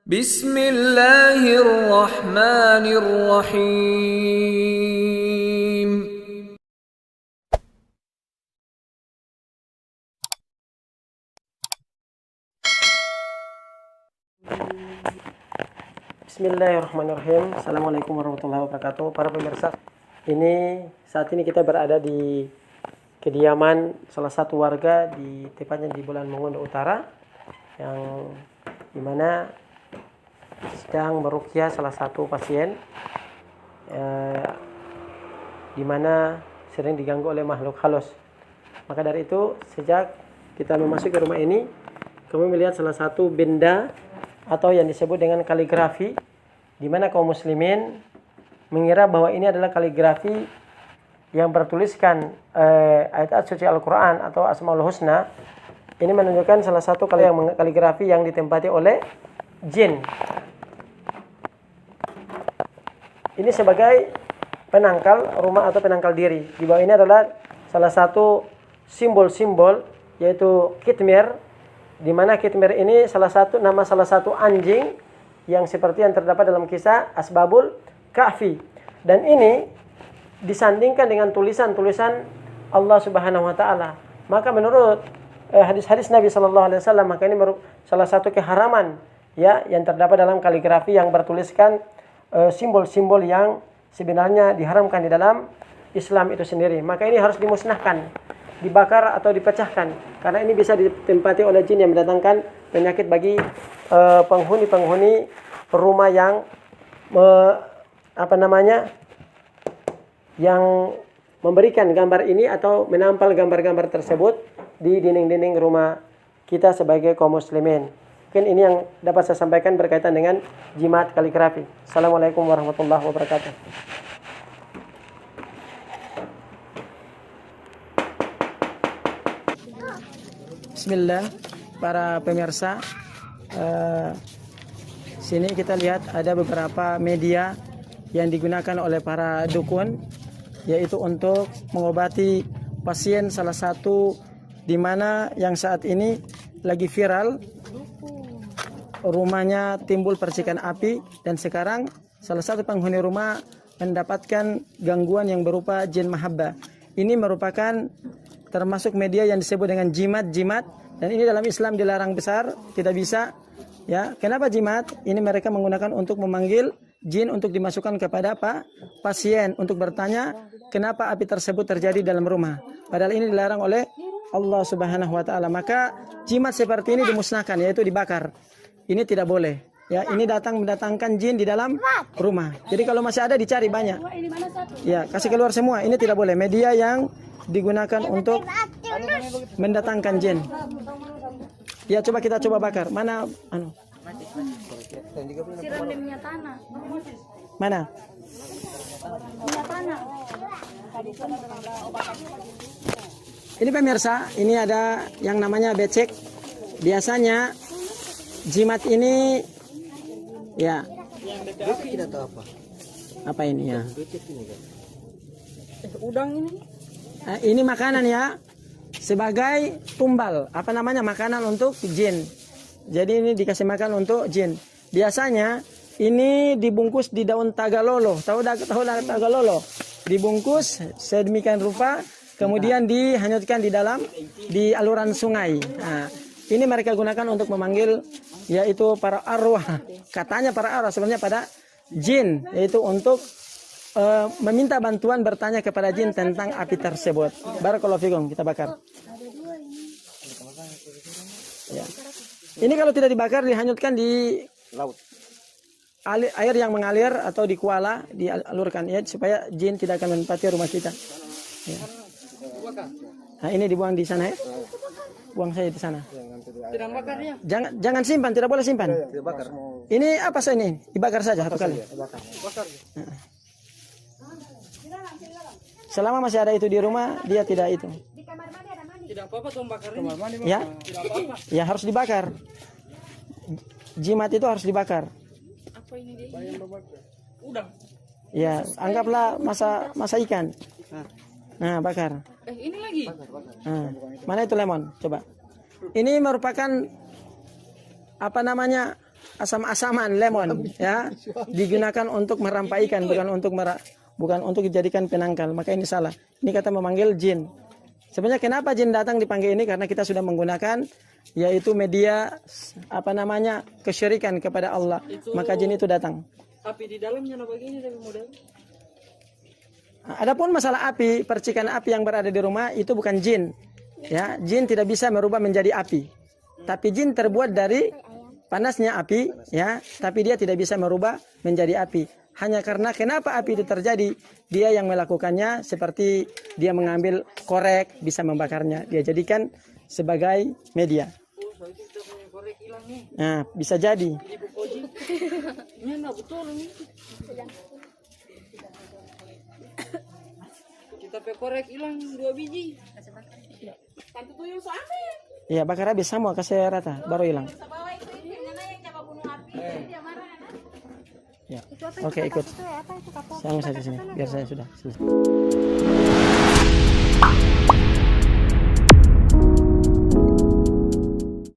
Bismillahirrahmanirrahim. Bismillahirrahmanirrahim. Assalamualaikum warahmatullahi wabarakatuh. Para pemirsa, saat ini kita berada di kediaman salah satu warga tepatnya di Bulan Mongondo Utara, yang dimana sedang meruqyah salah satu pasien dimana sering diganggu oleh makhluk halus. Maka dari itu, sejak kita memasuki rumah ini, kami melihat salah satu benda atau yang disebut dengan kaligrafi, di mana kaum muslimin mengira bahwa ini adalah kaligrafi yang bertuliskan ayat-ayat suci Al-Quran atau Asmaul Husna. Ini menunjukkan salah satu kaligrafi yang ditempati oleh jin. Ini sebagai penangkal rumah atau penangkal diri. Di bawah ini adalah salah satu simbol-simbol, yaitu kitmir, di mana kitmir ini salah satu anjing yang seperti yang terdapat dalam kisah Asbabul Kahfi. Dan ini disandingkan dengan tulisan-tulisan Allah Subhanahu wa taala. Maka menurut hadis-hadis Nabi sallallahu alaihi wasallam, maka ini salah satu keharaman yang terdapat dalam kaligrafi yang bertuliskan simbol-simbol yang sebenarnya diharamkan di dalam Islam itu sendiri. Maka ini harus dimusnahkan, dibakar atau dipecahkan, karena ini bisa ditempati oleh jin yang mendatangkan penyakit bagi penghuni-penghuni rumah yang yang memberikan gambar ini atau menampal gambar-gambar tersebut di dinding-dinding rumah kita sebagai kaum muslimin. Mungkin ini yang dapat saya sampaikan berkaitan dengan jimat kaligrafi. Assalamualaikum warahmatullahi wabarakatuh. Bismillah, para pemirsa. Sini kita lihat ada beberapa media yang digunakan oleh para dukun, yaitu untuk mengobati pasien salah satu di mana yang saat ini lagi viral. Rumahnya timbul percikan api, dan sekarang salah satu penghuni rumah mendapatkan gangguan yang berupa jin mahabbah. Ini merupakan termasuk media yang disebut dengan jimat, dan ini dalam Islam dilarang besar, tidak bisa. Ya, kenapa jimat? Ini mereka menggunakan untuk memanggil jin untuk dimasukkan kepada pasien untuk bertanya kenapa api tersebut terjadi dalam rumah. Padahal ini dilarang oleh Allah Subhanahu wa taala. Maka jimat seperti ini dimusnahkan, yaitu dibakar. Ini tidak boleh. Ya, ini mendatangkan jin di dalam rumah. Jadi kalau masih ada dicari banyak. Ya, kasih keluar semua. Ini tidak boleh. Media yang digunakan untuk mendatangkan jin. Ya, kita coba bakar. Mana siram di minyak tanah. Mana? Minyak tanah. Ini pemirsa, ini ada yang namanya becek. Biasanya jimat ini ya. Kita tahu apa ini ya? Udang ini. Ini makanan ya, sebagai tumbal. Makanan untuk jin. Jadi ini dikasih makan untuk jin. Biasanya ini dibungkus di daun tagalolo. Tahu tagalolo? Dibungkus sedemikian rupa, kemudian dihanyutkan di aluran sungai. Nah, ini mereka gunakan untuk memanggil yaitu para arwah. Katanya para arwah, sebenarnya pada jin, yaitu untuk meminta bantuan, bertanya kepada jin tentang api tersebut. Barakallahu fikum, kita bakar. Ya. Ini kalau tidak dibakar, dihanyutkan di laut. Air yang mengalir atau di kuala dialurkan ya, supaya jin tidak akan menempati rumah kita. Ya. Nah, ini dibuang di sana ya. Buang saya di sana. Jangan simpan, tidak boleh simpan. Ini apa sih ini? Dibakar saja satu kali. Selama masih ada itu di rumah, dia tidak itu. Tidak apa-apa tuh bakar ini. Ya? Tidak apa-apa. Ya, harus dibakar. Jimat itu harus dibakar. Apa ini dia? Udang. Ya, anggaplah masa ikan. Nah, bakar. Ini lagi. Nah, mana itu lemon? Coba. Ini merupakan asam-asaman lemon ya, digunakan untuk merampai ikan, bukan untuk dijadikan penangkal. Maka ini salah. Ini kata memanggil jin. Sebenarnya kenapa jin datang dipanggil ini? Karena kita sudah menggunakan yaitu media kesyirikan kepada Allah. Maka jin itu datang. Api di dalamnya begini tapi model. Adapun masalah api, percikan api yang berada di rumah itu bukan jin. Ya, jin tidak bisa merubah menjadi api. Tapi jin terbuat dari panasnya api, ya, tapi dia tidak bisa merubah menjadi api. Hanya karena kenapa api itu terjadi, dia yang melakukannya, seperti dia mengambil korek bisa membakarnya, dia jadikan sebagai media. Korek hilang nih. Nah, bisa jadi. Ini enggak betul ini. Kita pakai korek hilang 2 biji. Tante tuyul sampai. Iya, bakar habis semua, kasih rata, baru hilang. Ya. Oke, ikut. Sama saja sini, biar saya sudah selesai.